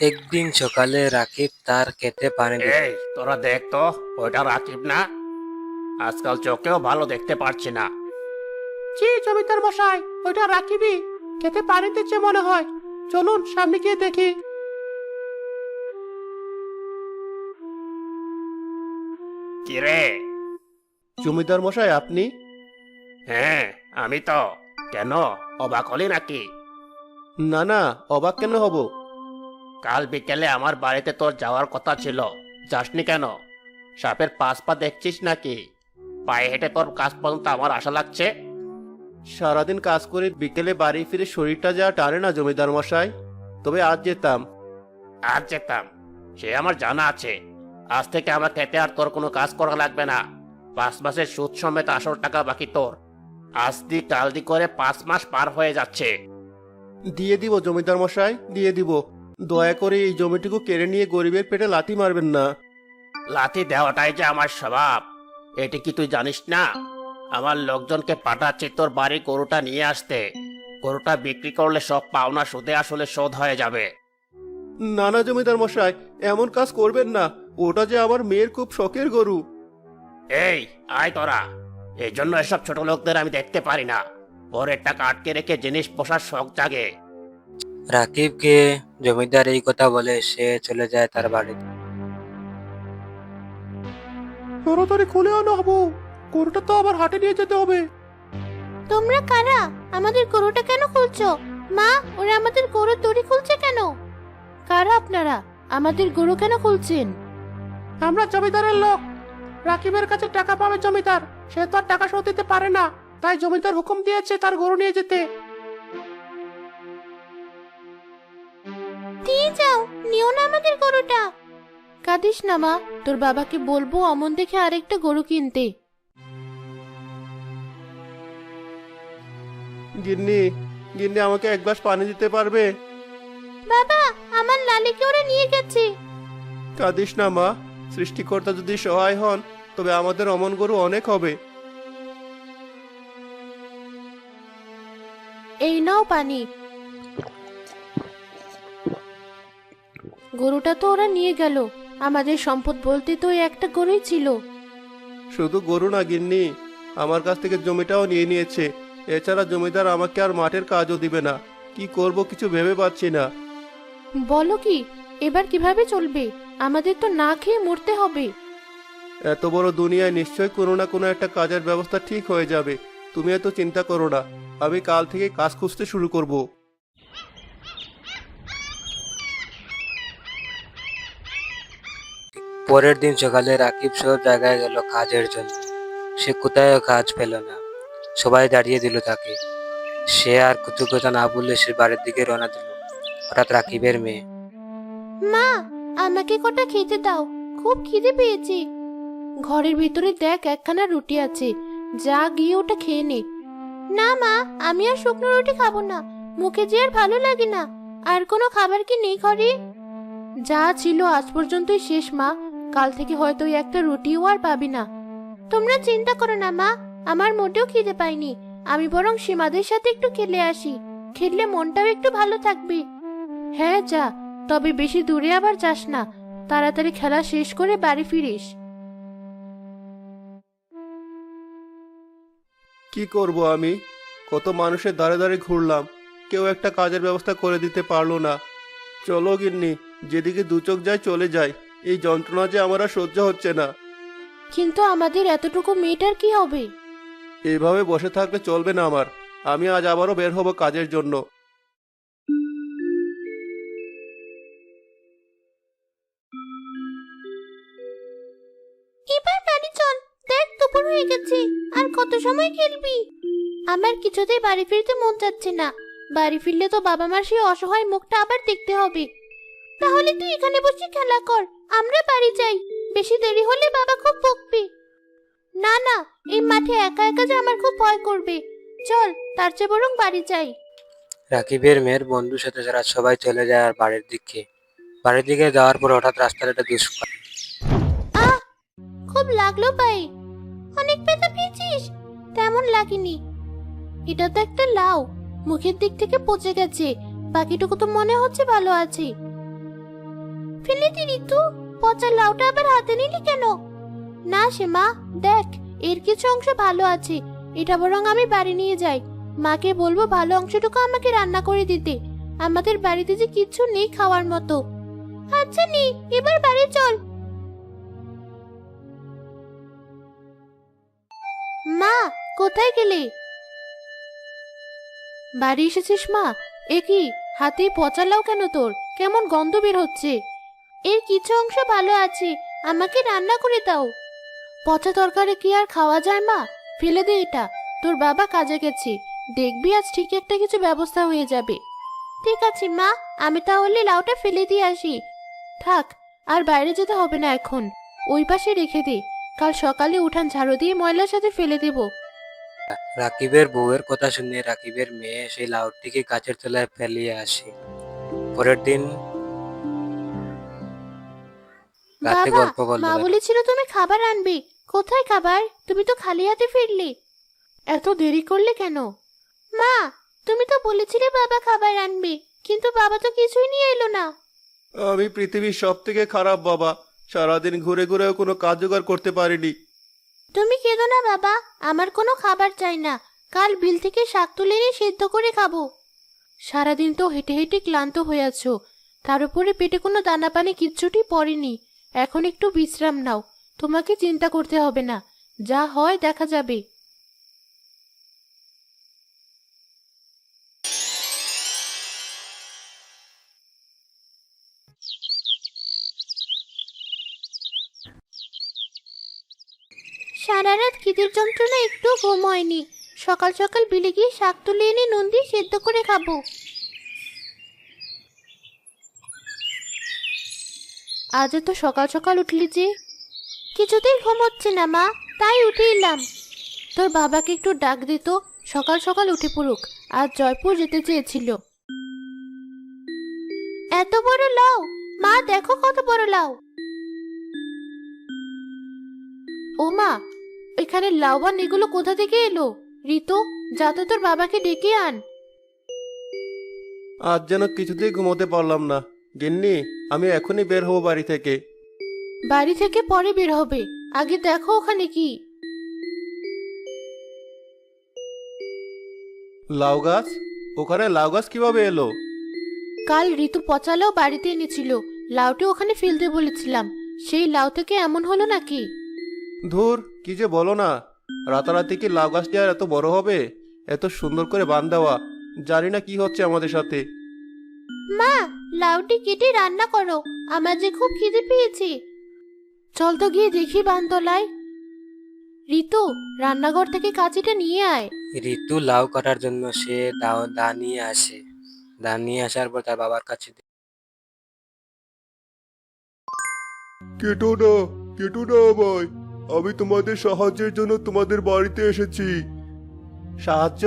একদিন সকালে রাকিব তার ক্ষেতে পানি দিত। এই তোরা দেখ তো, ওইটা রাকিব না? আজকাল চোখেও ভালো দেখতে পারছি না। জি জমিদার মশাই, ওইটা রাকিবই। খেতে পানি দিচ্ছে মনে হয়। চলুন সামনে গিয়ে দেখি। কিরে? জমিদার মশাই আপনি? হ্যাঁ, আমি তো। কেন, অবাক হলি নাকি? না না, অবাক কেন হব? কাল বিকেলে আমার বাড়িতে তোর যাওয়ার কথা ছিল, যাসনি কেন? সাপের পাঁচ পা দেখছিস নাকি? পায়ে হেঁটে তোর কাজ পর্যন্ত আমার আশা লাগছে। সারাদিন কাজ করে বিকেলে বাড়ি ফিরে শরীরটা যা টানে না জমিদার মশাই। তবে আজ যেতাম। আজ যেতাম, সে আমার জানা আছে। আজ থেকে আমার খেতে আর তোর কোনো কাজ করা লাগবে না। 5 মাসের সুদ সমেত আসল টাকা বাকি তোর। আজ দি কাল দি করে 5 মাস পার হয়ে যাচ্ছে। দিয়ে দিব জমিদার মশাই, দিয়ে দিব। দয়া করে এই জমিটুকু কেড়ে নিয়ে গরিবের পেটে লাথি মারবেন না। লাথি দেওয়াটাই যে আমার স্বভাব, এটি কি তুই জানিস না? আমার লোকজনকে পাঠাচ্ছি তোর বাড়ি গরুটা নিয়ে আসতে। গরুটা বিক্রি করলে সব পাওনা সুদে আসলে শোধ হয়ে যাবে। না না জমিদার মশাই, এমন কাজ করবেন না। ওটা যে আমার মেয়ের খুব শখের গরু। এই আয় তোরা। এই জন্য এসব ছোট লোকদের আমি দেখতে পারি না। পরের টাকা আটকে রেখে জিনিস পোষার শখ জাগে। রাকিবকে জমিদার এই কথা বলে সে চলে যায় তার বাড়িতে। তাড়াতাড়ি খুলে আনো হবো, গরুটা তো আবার হাটে নিয়ে যেতে হবে। তোমরা কারা? আমাদের গরুটা কেন খুলছো? মা, ওরা আমাদের গরুর দড়ি খুলছে কেন? কারা আপনারা? আমাদের গরু কেন খুলছেন? আমরা জমিদারের লোক। রাকিবের কাছে টাকা পাবে জমিদার, সে তো আর টাকা শোধ দিতে পারে না। তাই জমিদার হুকুম দিয়েছে তার গরু নিয়ে যেতে। দিয়ে যাও, নিও না আমাদের গরুটা। কাঁদিস না মা, তোর বাবাকে বলবো অমন দেখে আরেকটা গরু কিনতে। গিন্নি, গিন্নি আমাকে এক গ্লাস পানি দিতে পারবে? বাবা, আমার লালিকে ওরা নিয়ে গেছে। কাঁদিস না মা, সৃষ্টিকর্তা যদি সহায় হন তবে আমাদের অমন গরু অনেক হবে। এই নাও পানি। গরুটা তো ওরা নিয়ে গেল। আমাদের সম্পদ বলতে তো এই একটা গরুই ছিল। শুধু গরু না গিন্নি, আমার কাছ থেকে জমিটাও নিয়ে নিয়েছে। এছাড়া জমিদার আমাকে আর মাঠের কাজও দিবে না। কি করব কিছু ভেবে পাচ্ছি না। বলো কি? এবার কিভাবে চলবে? আমাদের তো না খেয়ে মরতে হবে। এত বড় দুনিয়ায় নিশ্চয় কোনো না কোনো একটা কাজের ব্যবস্থা ঠিক হয়ে যাবে। তুমি এত চিন্তা করো না, আমি কাল থেকে কাজ খুঁজতে শুরু করব। পরের দিন সকালে রাকিব সব জায়গায় গেল কাজের জন্য। সে কোথায়ও কাজ পেল না। সবাই দাঁড়িয়ে দিল তাকে। সে আর কিছু কথা না বলে সে বাড়ির দিকে রওনা দিল। হঠাৎ রাকিবের মেয়ে, মা, আমাকে কটা খেতে দাও, খুব খিদে পেয়েছে। ঘরের ভিতরে দেখ একখানা রুটি আছে, যা গিয়ে ওটা খেয়ে নে। না মা, আমি আর শুকনো রুটি খাবো না, মুখে যে আর ভালো লাগে না। আর কোনো খাবার কি নেই ঘরে? যা ছিল আজ পর্যন্তই শেষ মা, কাল থেকে হয়তো ওই একটা রুটিও আর পাবি না। তোমরা চিন্তা করো না মা, আমার মোটেও খিদে পাইনি। আমি বরং সীমাদের সাথে একটু খেলে আসি, খেললে মনটাও একটু ভালো থাকবে। হ্যাঁ যা, তবে বেশি দূরে আবার যাস না। তাড়াতাড়ি খেলা শেষ করে বাড়ি ফিরিস। কি করব আমি? কত মানুষের দ্বারে দ্বারে ঘুরলাম, কেউ একটা কাজের ব্যবস্থা করে দিতে পারলো না। চলো গিন্নি, যেদিকে দু চোখ যায় চলে যায়। এই যন্ত্রণা যে আমার আর সহ্য হচ্ছে না। কিন্তু আমাদের এতটুকু মেয়েটার কি হবে? এইভাবে বসে থাকলে চলবে না আমার। আমি আজ আবারও বের হব কাজের জন্য। এবার বাড়ি চল, দেখ দুপুর হয়ে গেছে। আর কত সময় খেলবি? আমার কিছুতেই বাড়ি ফিরতে মন যাচ্ছে না। বাড়ি ফিরলে তো বাবা মার সেই অসহায় মুখটা আবার দেখতে হবে। তাহলে তুই এখানে বসে খেলা কর, আমরা বাড়ি যাই। বেশি দেরি হলে বাবা খুব বকবে। না না, এই মাঠে একা একা যে আমার খুব ভয় করবে। চল, তার চেয়ে বরং বাড়ি যাই। রাকিবের মেয়ের বন্ধুর সাথে যারা সবাই চলে যায় আর বাড়ির দিকে যাওয়ার পর হঠাৎ রাস্তার একটা দুষ্কর্ম। আহ, খুব লাগলো পায়ে। অনেক ব্যথা পেয়েছিস? তেমন লাগেনি। এটা তো একটা লাউ, মুখের দিক থেকে পচে গেছে। বাকিটুকু তো মনে হচ্ছে ভালো আছে। ফেলে দি ঋতু, পচা লাউটা আবার হাতে নিলি কেন? না সীমা, দেখ এর কিছু অংশ ভালো আছে, এটা বরং আমি বাড়ি নিয়ে যাই। মাকে বলবো ভালো অংশটুকু আমাকে রান্না করে দিতে। আমাদের বাড়িতে যে কিচ্ছু নেই খাওয়ার মতো। আচ্ছা নে, এবার বাড়ি চল। মা, কোথায় গেলে? বাড়ি এসেছিস মা? এ কি, হাতে পচা লাউ কেন তোর? কেমন গন্ধ বের হচ্ছে। এর কিছু অংশ ভালো আছে, আমাকে রান্না করে দাও। পচা তরকারি কি আর খাওয়া যায় মা? ফেলে দে এটা, তোর বাবা কাজে গেছে, দেখবি আজ ঠিক একটা কিছু ব্যবস্থা হয়ে যাবে। ঠিক আছে মা, আমি তাহলে লাউটা ফেলে দিয়ে আসি। থাক, আর বাইরে যেতে হবে না এখন, ওই পাশে রেখে দে, কাল সকালে উঠান ঝাড়ু দিয়ে ময়লার সাথে ফেলে দেব। রাকিবের বউয়ের কথা শুনে রাকিবের মেয়ে সেই লাউটিকে গাছের তলায় ফেলিয়ে আসে। পরের দিন রাতে বাবা, গল্প বলল মা তারা। বলেছিল তুমি খাবার আনবে, কোথায় খাবার? তুমি তো খালি হাতে ফিরলে। এত দেরি করলে কেন? মা, তুমি তো বলেছিলে বাবা খাবার আনবে, কিন্তু বাবা তো কিছুই নিয়ে এলো না। আমি পৃথিবীর সব থেকে খারাপ বাবা, সারাদিন ঘুরে ঘুরেও কোনো কাজ জোগাড় করতে পারিনি। তুমি কেঁদো না বাবা, আমার কোনো খাবার চাই না, কাল বিল থেকে শাক তুলে এনে সেদ্ধ করে খাবো। সারাদিন তো হেঁটে হেঁটে ক্লান্ত হয়ে আছো, তার উপরে পেটে কোনো দানা পানি কিচ্ছুটি পড়েনি। এখন একটু বিশ্রাম নাও, তোমাকে চিন্তা করতে হবে না, যা হয় দেখা যাবে। সারা রাত খিদের যন্ত্রণা একটু ঘুম হয়নি, সকাল সকাল বিলে গিয়ে শাক তুলে এনে নুন দিয়ে সেদ্ধ করে খাবো। আজ তো সকাল সকাল উঠলি যে? কিছুতেই ঘুম হচ্ছে না মা, তাই উঠে এলাম। তোর বাবাকে একটু ডাক দিত, সকাল সকাল উঠে পড়ুক, আজ জয়পুর যেতে চেয়েছিল। এত বড় লাউ! মা দেখো কত বড় লাউ। ও মা, এখানে লাউবান এগুলো কোথা থেকে এলো? ঋতু, যা তো তোর বাবাকে ডেকে আন। আজ যেন কিছুতেই ঘুমোতে পারলাম না। গিন্নি, আমি এখনই বের হবো বাড়ি থেকে। বাড়ি থেকে পরে বের হবে, আগে দেখো ওখানে কি। লাউ গাছ? ওখানে লাউ গাছ কিভাবে এলো? কাল ঋতু পচা লাউ বাড়িতে এনেছিল, লাউটি ওখানে ফেলতে বলেছিলাম, সেই লাউ থেকে এমন হলো নাকি? ধুর, কি যে বলো না, রাতারাতি কি লাউ গাছটি আর এত বড় হবে? এত সুন্দর করে বাঁধ দেওয়া, জানি না কি হচ্ছে আমাদের সাথে। মা, লাউটি কেটে রান্না করো, আমার যে খুব খিদে পেয়েছে। চল তো গিয়ে দেখি বানতলায়। ঋতু, রান্নাঘর থেকে কাঁচিটা নিয়ে আয়। ঋতু লাউ কাটার জন্য সে দা নিয়ে আসে। দা নিয়ে আসার পর তার বাবার কাছে কেটো না, কেটো না আমায়, আমি তোমাদের সাহায্যের জন্য তোমাদের বাড়িতে এসেছি। সাহায্য?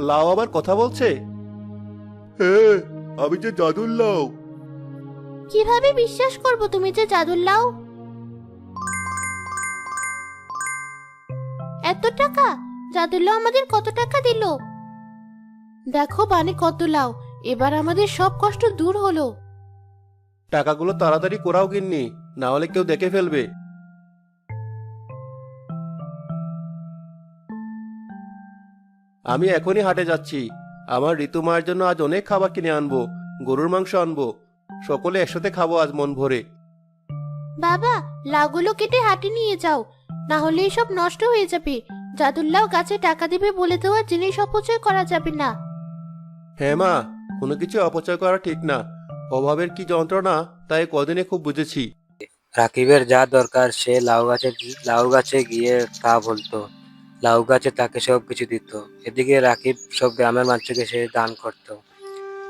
লাউ আবার কথা বলছে? হ্যাঁ, আমি যে জাদুর লাউ। কিভাবে বিশ্বাস করব তুমি যে জাদুর লাউ? এত টাকা? জাদুর লাউ আমাদের কত টাকা দিল? দেখো বানে কত লাউ, এবার আমাদের সব কষ্ট দূর হলো। টাকাগুলো তাড়াতাড়ি কোরাও গিন্নি, না হলে কেউ দেখে ফেলবে। আমি এখনই হাটে যাচ্ছি, আমার ঋতু মায়ের জন্য আজ অনেক খাবার কিনে আনবো, গরুর মাংস আনবো, সকলে একসাথে খাবো আজ মন ভরে। বাবা, লাউগুলো কেটে হাটে নিয়ে যাও, না হলে সব নষ্ট হয়ে যাবে। জাদুর লাউ গাছে টাকা দিবে বলে তো আর জিনিস অপচয় করা যাবে না। হ্যাঁ মা, কোনো কিছু অপচয় করা ঠিক না, অভাবের কি যন্ত্রণা তাই কদিনে খুব বুঝেছি। রাকিবের যা দরকার সে লাউ গাছে গিয়ে তা বলতো, লাউ গাছে তাকে সব কিছু দিত। এদিকে রাকিব সব গ্রামের মানুষকে সে দান করত।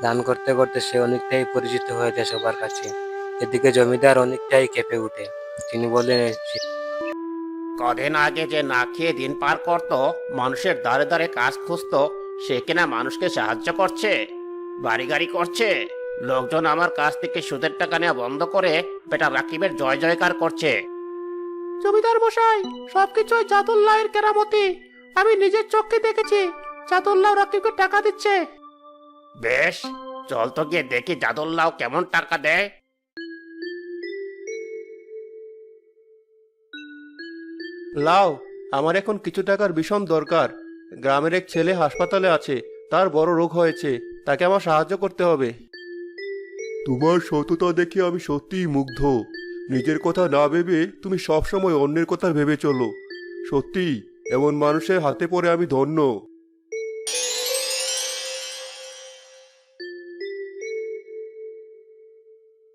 দান করতে করতে সে অনেকটাই পরিচিত হয়ে যায় সবার কাছে। এদিকে জমিদার অনেকটাই ক্ষেপে ওঠে। তিনি বলেন, কদিন আগে যে না খেয়ে দিন পার করতো, মানুষের দ্বারে দ্বারে কাজ খুঁজতো, সে কিনা মানুষকে সাহায্য করছে, বাড়ি গাড়ি করছে। লোকজন আমার কাছ থেকে সুদের টাকা নেওয়া বন্ধ করে বেটা রাকিবের জয় জয়কার করছে। জমিদার মশাই, সবকিছুই জাদুল্লাহের কেরামতি, আমি নিজের চোখে দেখেছি, জাদুল্লাহ রাকিবকে টাকা দিচ্ছে। বেশ, চল তো গিয়ে দেখি জাদুল্লাহ কেমন টাকা দেয়। লাও, আমার এখন কিছু টাকার ভীষণ দরকার। গ্রামের এক ছেলে হাসপাতালে আছে, তার বড় রোগ হয়েছে, তাকে আমার সাহায্য করতে হবে। তোমার সততা দেখে আমি সত্যিই মুগ্ধ। নিজের কথা না ভেবে তুমি সবসময় অন্যের কথা ভেবে চলো। সত্যি এমন মানুষের হাতে পড়ে আমি ধন্য।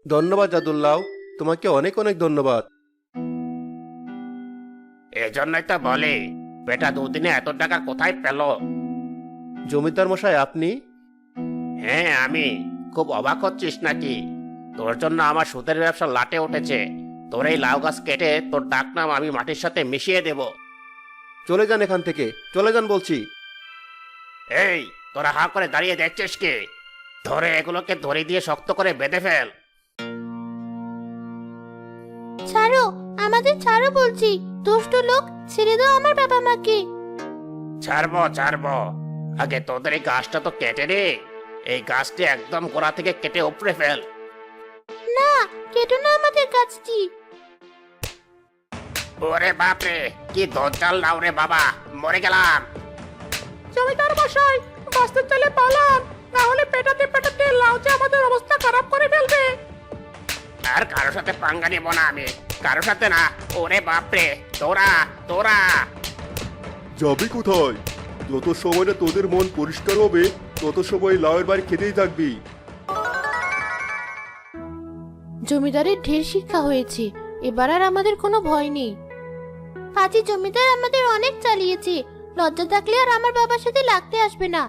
ধন্যবাদ জাদুল্লাহ, তোমাকে অনেক অনেক ধন্যবাদ। এজন্যই তো বলে বেটা দুদিনে এত টাকা কোথায় পেল। জমিদার মশাই, আপনি? হ্যাঁ আমি। খুব অবাক হচ্ছিস নাকি? তোর জন্য আমার সুদের ব্যবসা লাটে উঠেছে। তোর এই লাউ গাছ কেটে তোর ডাকনাম আমি মাটির সাথে মিশিয়ে দেব। চলে যান এখান থেকে, চলে যান বলছি। এই তোরা হা করে দাঁড়িয়ে দেখছিস কি? ধরে এগুলোকে দড়ি দিয়ে শক্ত করে বেঁধে ফেল। ছাড়ো, আমাদের ছাড়ো বলছি। দুষ্ট লোক, ছেড়ে দাও আমার বাবা মাকে। ছাড়বো ছাড়বো, আগে তোদের এই গাছটা তো কেটে রে। এই গাছটি একদম গোড়া থেকে কেটে উপড়ে ফেল। না, কেটো না আমাদের গাছটি। ওরে বাপরে, কি দজ্জাল লাউ রে বাবা, মরে গেলাম। জমিদার মশাই, বাঁচতে চলে পালাম, না হলে পেটাতে পেটাতে লাউ যে আমাদের অবস্থা খারাপ করে ফেলবে। আর কারোর সাথে পাঙ্গা নিব না আমি, কারোর সাথে না। ওরে বাপরে, তোরা তোরা যাবি কোথায়? যত সময় না তোদের মন পরিষ্কার হবে, তত সময় লাউয়ের বাড়ি খেতেই থাকবি। জমিদারের ঢের শিক্ষা হয়েছে, এবার আর আমাদের কোনো ভয় নেই। পাজি জমিদার আমাদের অনেক চালিয়েছে, লজ্জা থাকলে আর আমার বাবার সাথে লাগতে আসবে না।